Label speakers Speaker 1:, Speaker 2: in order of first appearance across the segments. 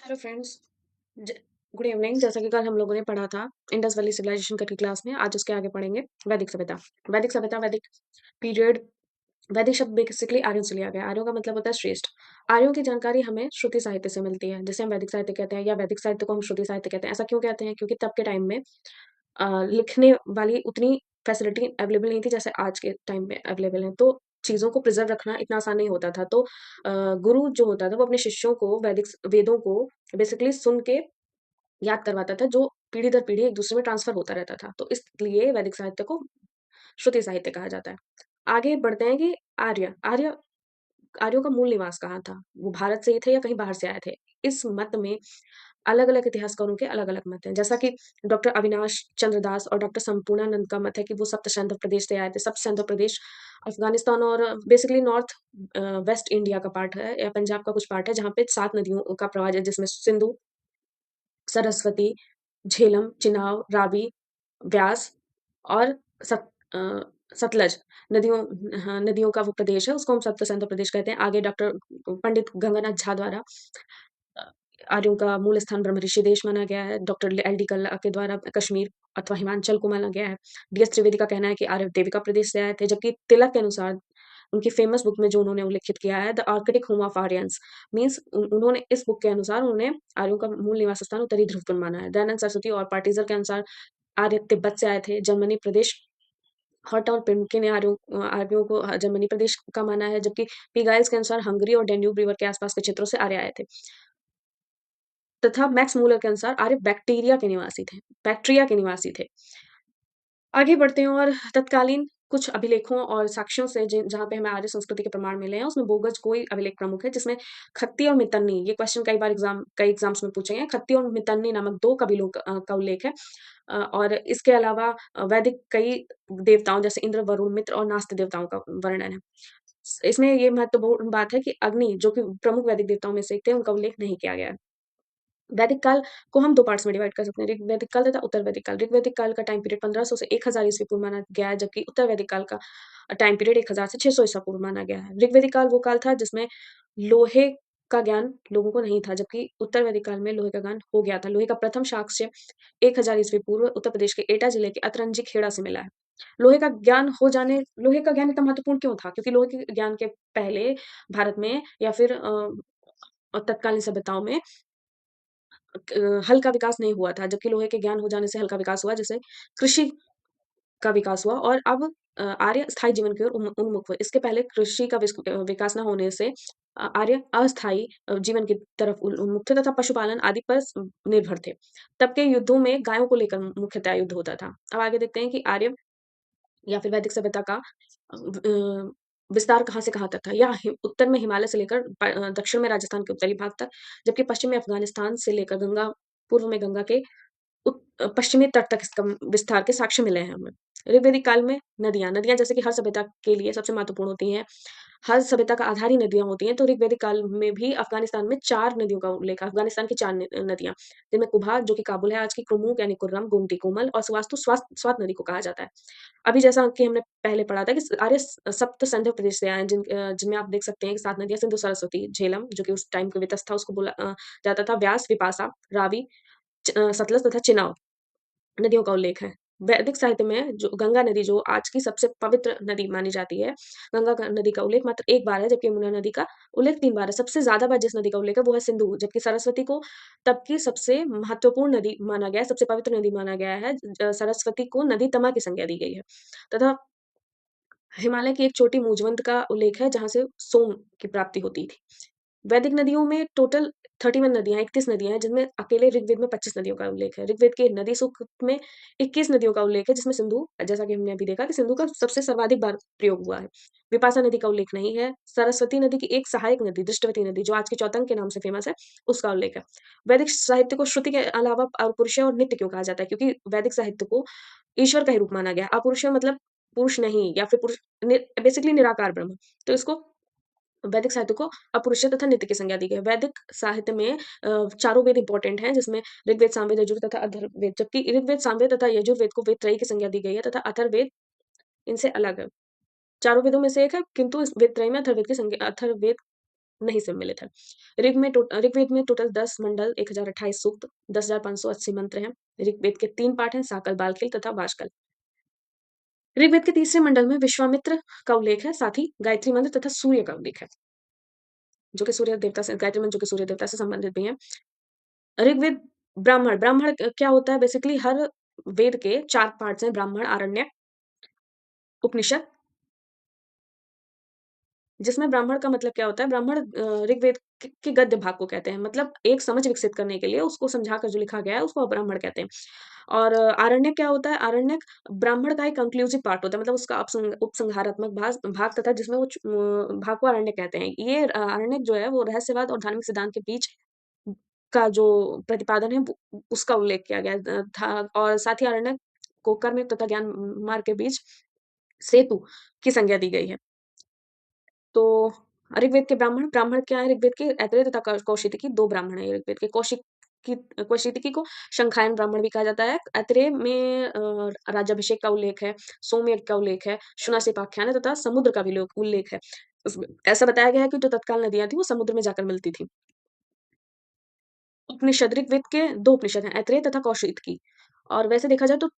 Speaker 1: Hello friends. Good evening. जैसा कि कल हम लोगों ने पढ़ा था इंडस वैली सिविलाइजेशन करके क्लास में, आज उसके आगे पढ़ेंगे वैदिक सभ्यता। वैदिक सभ्यता, वैदिक पीरियड। वैदिक शब्द बेसिकली आर्यों से लिया गया है। आर्यों का मतलब होता है श्रेष्ठ। आर्यों की जानकारी हमें श्रुति साहित्य से मिलती है, जिसे हम वैदिक साहित्य कहते हैं, या वैदिक साहित्य को हम श्रुति साहित्य कहते हैं। ऐसा क्यों कहते हैं? क्योंकि तब के टाइम में लिखने वाली उतनी फैसिलिटी अवेलेबल नहीं थी जैसे आज के टाइम में अवेलेबल है। तो चीज़ों को प्रिज़र्व रखना इतना आसान नहीं होता था। तो गुरु जो होता था वो अपने शिष्यों को वैदिक वेदों को बेसिकली सुन के याद करवाता था, जो पीढ़ी दर पीढ़ी एक दूसरे में ट्रांसफर होता रहता था। तो इसलिए वैदिक साहित्य को श्रुति साहित्य कहा जाता है। आगे बढ़ते हैं कि आर्य आर्यों का मूल निवास कहाँ था? वो भारत से ही थे या कहीं बाहर से आए थे? इस मत में अलग-अलग इतिहासकारों के अलग-अलग मत हैं। जैसा कि डॉक्टर अविनाश चंद्र दास और डॉक्टर संपूर्णानंद का मत है कि वो सप्त सिंधु प्रदेश से आए थे। सप्त सिंधु प्रदेश अफ़गानिस्तान और बेसिकली नॉर्थ वेस्ट इंडिया का पार्ट है, या पंजाब का कुछ पार्ट है, जहाँ पे 7 नदियों का प्रवाह है, जिसमें सिंधु, सरस्वती, झेलम, चिनाब, रावी, व्यास और सत अ, सतलज नदियों, हाँ, नदियों का वो प्रदेश है, उसको हम सप्त सिंधु प्रदेश कहते हैं। आगे डॉक्टर पंडित गंगानाथ झा द्वारा अ, आर्यों का मूल स्थान ब्रह्मऋषि देश माना गया है। डॉक्टर एल डी कल्ला के द्वारा कश्मीर अथवा हिमाचल को माना गया है। डी एस त्रिवेदी का कहना है कि आर्य देविका प्रदेश से आए थे, जबकि तिलक के अनुसार उनकी फेमस बुक में जो उन्होंने उल्लिखित किया है, the Arctic home of Aryans, means उन्होंने इस बुक के अनुसार उन्होंने आर्यों का मूल निवास स्थान उत्तरी ध्रुव पर माना है। दयानंद सरस्वती और पार्टीजर के अनुसार आर्य तिब्बत से आए थे। जर्मनी प्रदेश हॉट और पिम्पकी ने आर्यों को जर्मनी प्रदेश का माना है, जबकि पीगाइल्स के अनुसार हंगरी और डेन्यूब रिवर के आसपास के क्षेत्रों से आर्य आए थे। तथा मैक्स मूलर के अनुसार आर्य बैक्ट्रिया के निवासी थे। आगे बढ़ते हैं और तत्कालीन कुछ अभिलेखों और साक्ष्यों से जहाँ पे हमें आर्य संस्कृति के प्रमाण मिले हैं, उसमें बोगज कोई अभिलेख प्रमुख है, जिसमें खत्ती और मितन्नी, ये क्वेश्चन कई एग्जाम्स में पूछे हैं। खत्ती और मितन्नी नामक 2 कबीलों का उल्लेख है। और इसके अलावा वैदिक कई देवताओं जैसे इंद्र, वरुण, मित्र और नास्ति देवताओं का वर्णन है। इसमें ये महत्वपूर्ण बात है कि अग्नि, जो कि प्रमुख वैदिक देवताओं में से एक थे, उनका उल्लेख नहीं किया गया है। वैदिक काल को हम 2 पार्ट्स में डिवाइड कर सकते हैं, ऋग्वैदिक काल तथा उत्तर वैदिक काल। ऋग्वैदिक काल का टाइम पीरियड 1500 से 1000 ईस्वी पूर्व माना गया है, जबकि उत्तर वैदिक काल का टाइम पीरियड 1000 से 600 ईसा पूर्व माना गया है। ऋग्वैदिक काल वो काल था जिसमें लोहे का ज्ञान लोगों को नहीं था, जबकि उत्तर वैदिक काल में लोहे का ज्ञान हो गया था। लोहे का प्रथम साक्ष्य 1000 ईस्वी पूर्व उत्तर प्रदेश के एटा जिले के अतरंजी खेड़ा से मिला है। लोहे का ज्ञान इतना महत्वपूर्ण क्यों था? क्योंकि लोहे के ज्ञान के पहले भारत में या फिर तत्कालीन सभ्यताओं में हल का विकास नहीं हुआ था, जबकि लोहे के ज्ञान हो जाने से हल का विकास हुआ, जिससे कृषि का विकास हुआ और अब आर्य स्थायी जीवन की ओर उन्मुख हुए। इसके पहले कृषि का विकास ना होने से आर्य अस्थायी जीवन की तरफ उन्मुख थे तथा पशुपालन आदि पर निर्भर थे। तब के युद्धों में गायों को लेकर मुख्यतः युद्ध होता था। अब आगे देखते हैं कि आर्य या फिर वैदिक सभ्यता का विस्तार कहाँ से कहाँ तक था? उत्तर में हिमालय से लेकर दक्षिण में राजस्थान के उत्तरी भाग तक, जबकि पश्चिम में अफ़गानिस्तान से लेकर पूर्व में गंगा के पश्चिमी तट तक इसका विस्तार के साक्ष्य मिले हैं हमें। ऋग्वैदिक काल में नदियाँ जैसे कि हर सभ्यता के लिए सबसे महत्वपूर्ण होती हैं। हर सभ्यता का आधार ही नदियाँ होती हैं, तो ऋग्वैदिक काल में भी अफ़गानिस्तान में 4 नदियों का उल्लेख है। अफ़गानिस्तान की 4 नदियाँ, जिनमें कुबा जो कि काबुल है आज की, कुर्मुक यानी कुर्रम, गोमती, कोमल और सवास्तु स्वात नदी को कहा जाता है। अभी जैसा कि हमने पहले पढ़ा था कि सप्त सिंधु प्रदेश से आए हैं, जिनमें आप देख सकते हैं कि 7 नदियाँ सिंधु, सरस्वती, झेलम जो कि उस टाइम के वितस था, उसको बोला जाता था, व्यास, विपाशा, रावी, सतलज तथा चिनाब नदियों का उल्लेख है। वैदिक साहित्य में जो गंगा नदी, जो आज की सबसे पवित्र नदी मानी जाती है, गंगा का नदी का उल्लेख मात्र 1 बार है, जबकि यमुना नदी का उल्लेख 3 बार है। सबसे ज़्यादा बार जिस नदी का उल्लेख है वो है सिंधु, जबकि सरस्वती को तब की सबसे महत्वपूर्ण नदी माना गया है, सबसे पवित्र नदी माना गया है। सरस्वती को नदी तमा की संज्ञा दी गई है तथा हिमालय की एक चोटी मूजवंत का उल्लेख है, जहाँ से सोम की प्राप्ति होती थी। वैदिक नदियों में टोटल 31 नदियाँ 31 नदियाँ हैं, जिनमें अकेले ऋग्वेद में 25 नदियों का उल्लेख है। ऋग्वेद के नदी सूक्त में 21 नदियों का उल्लेख है, जिसमें सिंधु, जैसा कि हमने अभी देखा कि सिंधु का सबसे सर्वाधिक बार प्रयोग हुआ है। विपाशा नदी का उल्लेख नहीं है। सरस्वती नदी की एक सहायक नदी, दृष्टवती नदी, जो आज की चौतंक के नाम से फेमस है, उसका उल्लेख है। वैदिक साहित्य को श्रुति के अलावा अपौरुषेय और नित्य क्यों कहा जाता है? क्योंकि वैदिक साहित्य को ईश्वर का ही रूप माना गया है। अपौरुषेय मतलब पुरुष नहीं, या फिर बेसिकली निराकार ब्रह्म। तो इसको वैदिक साहित्य को अपौरुषेय तथा नित्य की संज्ञा दी गई है। वैदिक साहित्य में चारों वेद इंपॉर्टेंट हैं, जिसमें ऋग्वेद, सामवेद, यजुर्वेद तथा अथर्ववेद, जबकि ऋग्वेद, सामवेद तथा यजुर्वेद को वेद त्रयी की संज्ञा दी गई है तथा अथर्ववेद इनसे अलग है। चारों वेदों में से एक है, किंतु इस वेद त्रयी में अथर्ववेद नहीं सम्मिलित है। ऋग्वेद में टोटल 10 मंडल, 1028 सूक्त, 10,580 मंत्र हैं। ऋग्वेद के 3 पाठ हैं, साकल, बालखिल तथा वाशकल। ऋग्वेद के तीसरे मंडल में विश्वामित्र का उल्लेख है, साथ ही गायत्री मंत्र तथा सूर्य का उल्लेख है, जो कि सूर्य देवता से गायत्री मंत्र जो कि सूर्य देवता से संबंधित भी हैं। ऋग्वेद ब्राह्मण ब्राह्मण क्या होता है बेसिकली हर वेद के 4 पार्ट्स हैं ब्राह्मण, आरण्यक, उपनिषद, जिसमें ब्राह्मण का मतलब क्या होता है ब्राह्मण ऋग्वेद के गद्य भाग को कहते हैं मतलब एक समझ विकसित करने के लिए उसको समझाकर जो लिखा गया है उसको ब्राह्मण कहते हैं। और आरण्यक क्या होता है आरण्यक ब्राह्मण का एक कंक्लूसिव पार्ट होता है मतलब उसका उपसंहारात्मक भाग भाग तथा जिसमें वो भाग को आरण्यक कहते हैं। ये आरण्यक जो है वो रहस्यवाद और धार्मिक सिद्धांत के बीच का जो प्रतिपादन है उसका उल्लेख किया गया था और साथ ही आरण्यक को कर्म तथा ज्ञान मार्ग के बीच सेतु की संज्ञा दी गई है। तो ऋग्वेद के ब्राह्मण ब्राह्मण क्या है ऋग्वेद के ऐतरेय तथा कौशिकी 2 ब्राह्मण हैं ऋग्वेद के। कौशिकी को शंखायन ब्राह्मण भी कहा जाता है। ऐतरेय में राज्याभिषेक का उल्लेख है, सोमयज्ञ का उल्लेख है, शुनासिपाख्यान है तथा समुद्र का भी उल्लेख है। उसमें ऐसा बताया गया है कि जो तत्काल नदियाँ थी वो समुद्र में जाकर मिलती थी। उपनिषद ऋग्वेद के 2 उपनिषद हैं, ऐतरेय तथा कौशिकी। और वैसे देखा जाए तो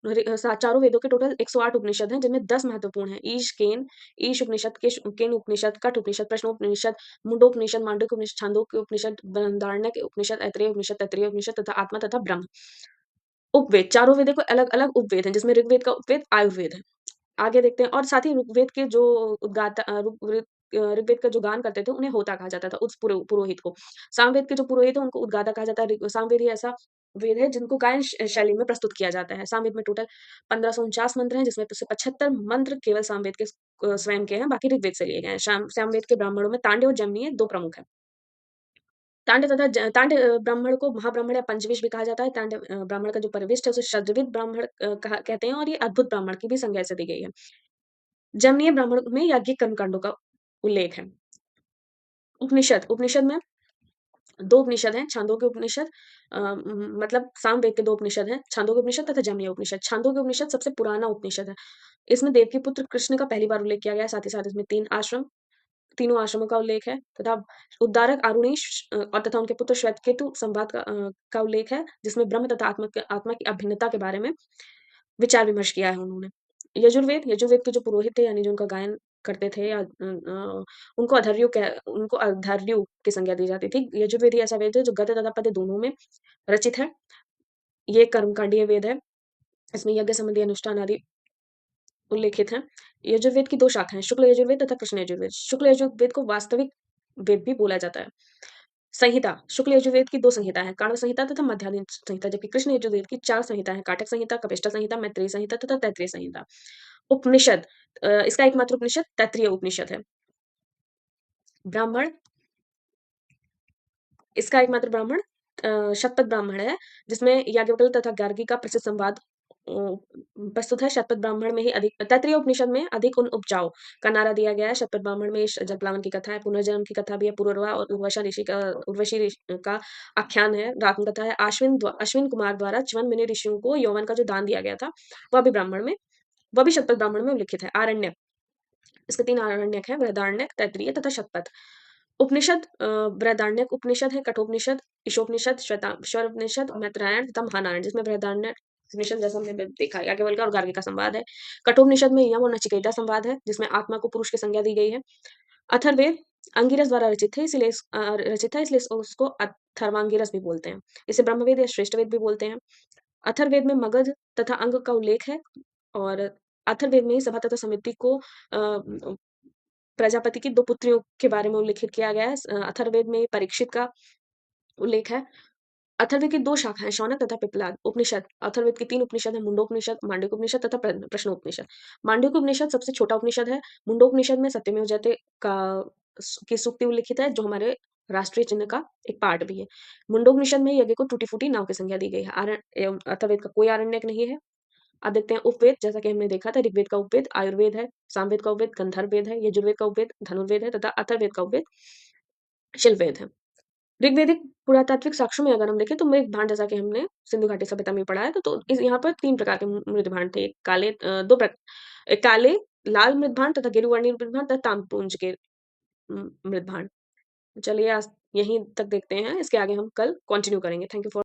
Speaker 1: चारों वेदों के टोटल 108 उपनिषद हैं, जिनमें 10 महत्वपूर्ण हैं। ईश उपनिषद, केन उपनिषद, कठ उपनिषद, प्रश्नोपनिषद, मुंडोपनिषद, मांडुक्य उपनिषद, छांदोग्य उपनिषद, बृहदारण्यक उपनिषद, ऐतरेय उपनिषद, तैत्तिरीय उपनिषद तथा आत्मा तथा ब्रह्म। उपवेद, चारों वेदों को अलग-अलग उपवेद हैं, जिसमें ऋग्वेद का उपवेद आयुर्वेद है। आगे देखते हैं और साथ ही ऋग्वेद के जो उद्गाता ऋग्वेद का जो गान करते थे, उन्हें होता कहा जाता था, उस पुरोहित को। सामवेद के जो पुरोहित हैं, उनको उद्गाता कहा जाता है। सामवेद ही ऐसा वेद है, जिनको गायन शैली में प्रस्तुत किया जाता है। सामवेद में टोटल 1549 मंत्र हैं, जिसमें से 75 मंत्र केवल सामवेद के स्वयं के हैं, बाकी ऋग्वेद से लिए गए हैं। सामवेद के ब्राह्मणों में तांडव और जमनीय 2 प्रमुख हैं। ब्राह्मण को महाब्राह्मण या पंचविश भी कहा जाता है। ब्राह्मण का जो परिविष्ट है, उसे षड्विद ब्राह्मण कहते हैं और ये अद्भुत ब्राह्मण की भी संज्ञा इसे दी गई है। जमनीय ब्राह्मण में याज्ञिक कर्मकांडों का उल्लेख है। उपनिषद में 2 उपनिषद हैं, छांदोग्य उपनिषद मतलब सामवेद के 2 उपनिषद हैं, छांदोग्य उपनिषद तथा जमनीय उपनिषद। छांदोग्य उपनिषद सबसे पुराना उपनिषद है। इसमें देवकी पुत्र कृष्ण का पहली बार उल्लेख किया गया है, साथ ही साथ इसमें 3 आश्रम तीनों आश्रमों का उल्लेख है तथा उद्धारक आरुणीश और तथा उनके पुत्र श्वेतकेतु संवाद का उल्लेख है, जिसमें ब्रह्म तथा आत्मा की अभिन्नता के बारे में विचार-विमर्श किया है उन्होंने। यजुर्वेद के जो पुरोहित थे यानी जो उनका गायन करते थे या उनको अध्वर्यु की संज्ञा दी जाती थी। यजुर्वेद ही ऐसा वेद है जो गद्य तथा पद्य दोनों में रचित है। ये कर्मकांडीय वेद है। इसमें यज्ञ संबंधी अनुष्ठान आदि उल्लेखित हैं। यजुर्वेद की 2 शाखाएँ शुक्ल यजुर्वेद तथा कृष्ण यजुर्वेद। शुक्ल यजुर्वेद को वास्तविक वेद भी बोला जाता है। संहिता शुक्ल यजुर्वेद की 2 संहिताएँ हैं, काण्व संहिता तथा मध्याह्न संहिता, जबकि कृष्ण यजुर्वेद की 4 संहिताएँ हैं, काटक संहिता, कपिष्ठ संहिता, मैत्रेयी संहिता तथा तैत्तिरीय संहिता। उपनिषद इसका एकमात्र उपनिषद तैत्तिरीय उपनिषद है। ब्राह्मण इसका एकमात्र ब्राह्मण शतपथ ब्राह्मण है, जिसमें याज्ञवल्क्य तथा गार्गी का प्रसिद्ध संवाद प्रस्तुत है। शतपथ ब्राह्मण में ही अधिक तैत्तिरीय उपनिषद में अधिक उन उपजाऊ का नारा दिया गया है। शतपथ ब्राह्मण में जलप्लावन की कथा है, पुनर्जन्म की कथा भी है, पुरुरवा और उर्वशी ऋषि का आख्यान है, रात्म कथा है। अश्विन कुमार द्वारा च्यवन मुनि ऋषियों को यौवन का जो दान दिया गया था, वह भी शतपथ ब्राह्मण में उल्लिखित है। आरण्यक इसके 3 आरण्यक हैं, बृहदारण्यक, तैत्तिरीय तथा शतपथ। उपनिषद बृहदारण्यक उपनिषद है, कठोपनिषद, ईशोपनिषद, श्वेताश्वर मैत्रायण तथा महानारायण, जिसमें बृहदारण्यक उपनिषद जैसा हमने देखा याज्ञवल्क्य और गार्गी का संवाद है। कठोपनिषद में यम और नचिकेता संवाद है, जिसमें आत्मा को पुरुष की संज्ञा दी गई है। अथर्ववेद अंगिरस द्वारा रचित है इसलिए उसको अथर्वांगिरस भी बोलते हैं। इसे ब्रह्मवेद या श्रेष्ठ वेद भी बोलते हैं। अथर्ववेद में मगध तथा अंग का उल्लेख है और अथर्ववेद में ही सभा तथा समिति को प्रजापति की 2 पुत्रियों के बारे में उल्लेखित किया गया है। अथर्ववेद में परीक्षित का उल्लेख है। अथर्ववेद की 2 शाखाएँ शौनक तथा पिप्पलाद। उपनिषद अथर्ववेद के 3 उपनिषद हैं, मुंडोपनिषद, मांडूक्य उपनिषद तथा प्रश्नोपनिषद। मांडूक्य उपनिषद सबसे छोटा उपनिषद है। मुंडोपनिषद में सत्यमेव जयते का की सूक्ति उल्लिखित है, जो हमारे राष्ट्रीय चिन्ह का एक पार्ट भी है। मुंडोपनिषद में यज्ञ को टूटी-फूटी नाव की संज्ञा दी गई है। अथर्ववेद का कोई आरण्यक नहीं है। अब देखते हैं उपवेद, जैसा कि हमने देखा था ऋग्वेद का उपवेद आयुर्वेद है, सामवेद का उपवेद गंधर्व वेद है, यजुर्वेद का उपवेद धनुर्वेद है तथा अथर्ववेद का उपवेद शिलवेद है। ऋग्वेदिक पुरातात्विक साक्ष्यों में अगर हम देखें तो मृदभांड जैसा कि हमने सिंधु घाटी सभ्यता में पढ़ा है तो यहाँ पर 3 प्रकार के मृदभांड थे। एक काले लाल मृदभांड तथा गेरुवर्णीय मृदभांड तथा ताम्रपुंज के मृदभांड। चलिए आज यहीं तक देखते हैं, इसके आगे हम कल कंटिन्यू करेंगे। Thank you for